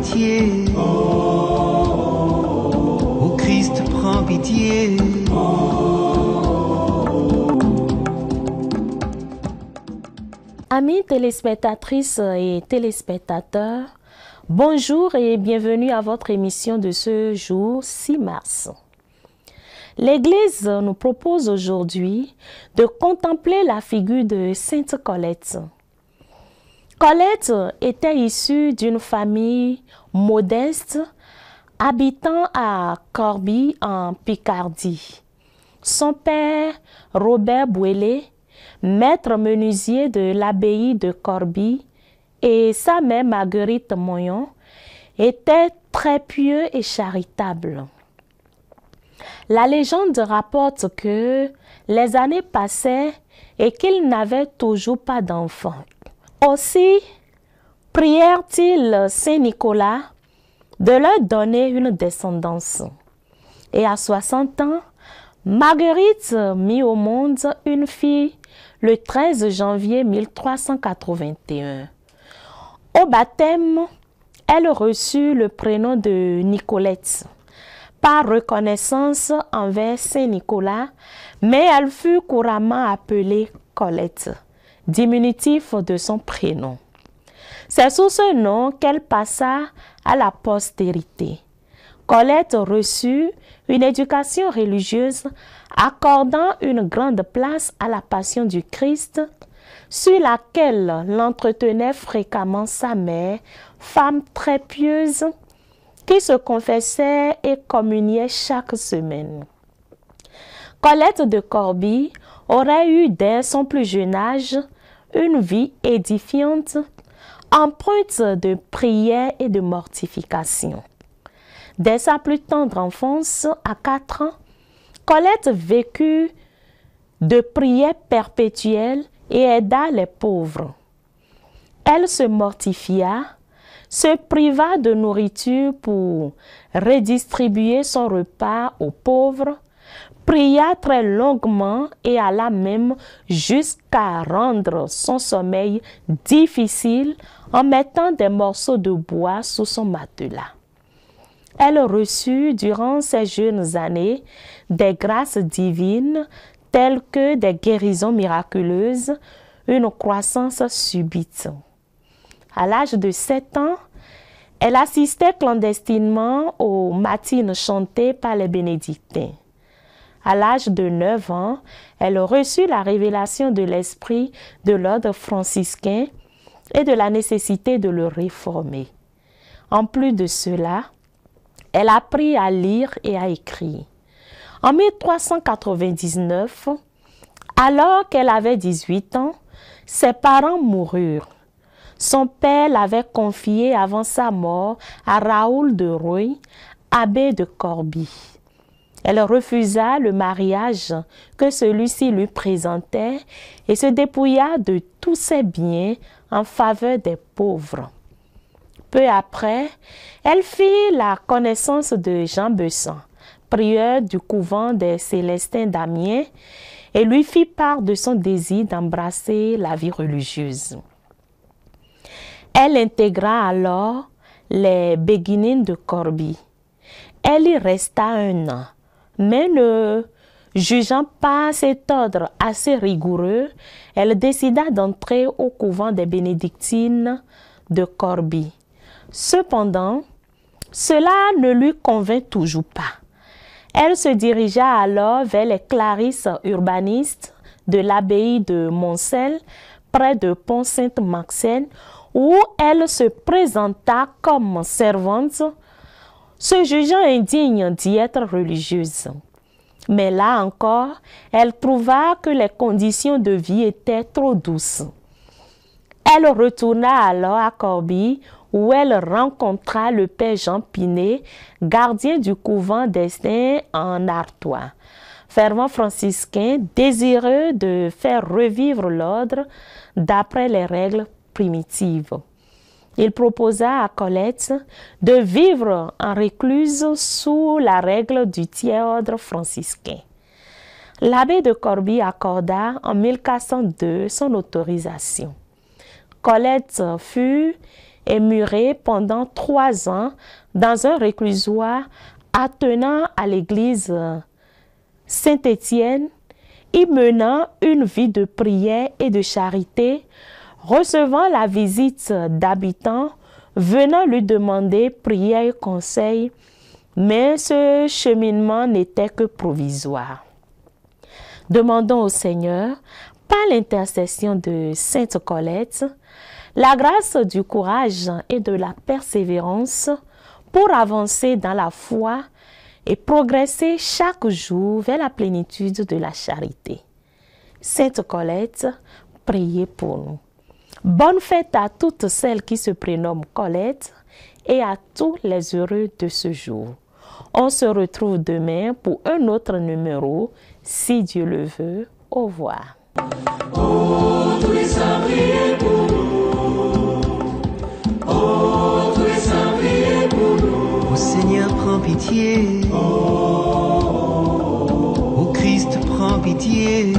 pitié. Ô Christ, prends pitié. Amis téléspectatrices et téléspectateurs, bonjour et bienvenue à votre émission de ce jour 6 mars. L'Église nous propose aujourd'hui de contempler la figure de Sainte Colette. Colette était issue d'une famille modeste habitant à Corbie en Picardie. Son père, Robert Bouélé, maître menuisier de l'abbaye de Corbie, et sa mère Marguerite Moyon, étaient très pieux et charitables. La légende rapporte que les années passaient et qu'ils n'avaient toujours pas d'enfants. Aussi prièrent-ils Saint-Nicolas de leur donner une descendance. Et à 60 ans, Marguerite mit au monde une fille le 13 janvier 1381. Au baptême, elle reçut le prénom de Nicolette, par reconnaissance envers Saint-Nicolas, mais elle fut couramment appelée Colette, diminutif de son prénom. C'est sous ce nom qu'elle passa à la postérité. Colette reçut une éducation religieuse accordant une grande place à la passion du Christ, sur laquelle l'entretenait fréquemment sa mère, femme très pieuse, qui se confessait et communiait chaque semaine. Colette de Corbie aurait eu dès son plus jeune âge une vie édifiante, empreinte de prière et de mortification. Dès sa plus tendre enfance, à 4 ans, Colette vécut de prières perpétuelles et aida les pauvres. Elle se mortifia, se priva de nourriture pour redistribuer son repas aux pauvres, pria très longuement et alla même jusqu'à rendre son sommeil difficile en mettant des morceaux de bois sous son matelas. Elle reçut durant ses jeunes années des grâces divines telles que des guérisons miraculeuses, une croissance subite. À l'âge de 7 ans, elle assistait clandestinement aux matines chantées par les bénédictins. À l'âge de 9 ans, elle reçut la révélation de l'esprit de l'ordre franciscain et de la nécessité de le réformer. En plus de cela, elle apprit à lire et à écrire. En 1399, alors qu'elle avait 18 ans, ses parents moururent. Son père l'avait confiée avant sa mort à Raoul de Rouy, abbé de Corbie. Elle refusa le mariage que celui-ci lui présentait et se dépouilla de tous ses biens en faveur des pauvres. Peu après, elle fit la connaissance de Jean Besson, prieur du couvent des Célestins d'Amiens, et lui fit part de son désir d'embrasser la vie religieuse. Elle intégra alors les Béguinines de Corbie. Elle y resta 1 an, mais ne jugeant pas cet ordre assez rigoureux, elle décida d'entrer au couvent des Bénédictines de Corbie. Cependant, cela ne lui convint toujours pas. Elle se dirigea alors vers les Clarisses urbanistes de l'abbaye de Moncel, près de Pont-Sainte-Maxence, où elle se présenta comme servante, se jugeant indigne d'y être religieuse. Mais là encore, elle trouva que les conditions de vie étaient trop douces. Elle retourna alors à Corbie, où elle rencontra le père Jean Pinet, gardien du couvent des Saints en Artois, fervent franciscain désireux de faire revivre l'ordre d'après les règles primitives. Il proposa à Colette de vivre en recluse sous la règle du tiers-ordre franciscain. L'abbé de Corbie accorda en 1402 son autorisation. Colette fut et muré pendant 3 ans dans un réclusoire attenant à l'église Saint-Étienne, y menant une vie de prière et de charité, recevant la visite d'habitants venant lui demander prière et conseil, mais ce cheminement n'était que provisoire. Demandons au Seigneur, par l'intercession de Sainte Colette, la grâce du courage et de la persévérance pour avancer dans la foi et progresser chaque jour vers la plénitude de la charité. Sainte Colette, priez pour nous. Bonne fête à toutes celles qui se prénomment Colette et à tous les heureux de ce jour. On se retrouve demain pour un autre numéro, si Dieu le veut. Au revoir. Oh, tous les saints, priez pour nous. Oh, tous les saints, priez pour nous. Ô Seigneur, prends pitié. Ô Christ, prends pitié.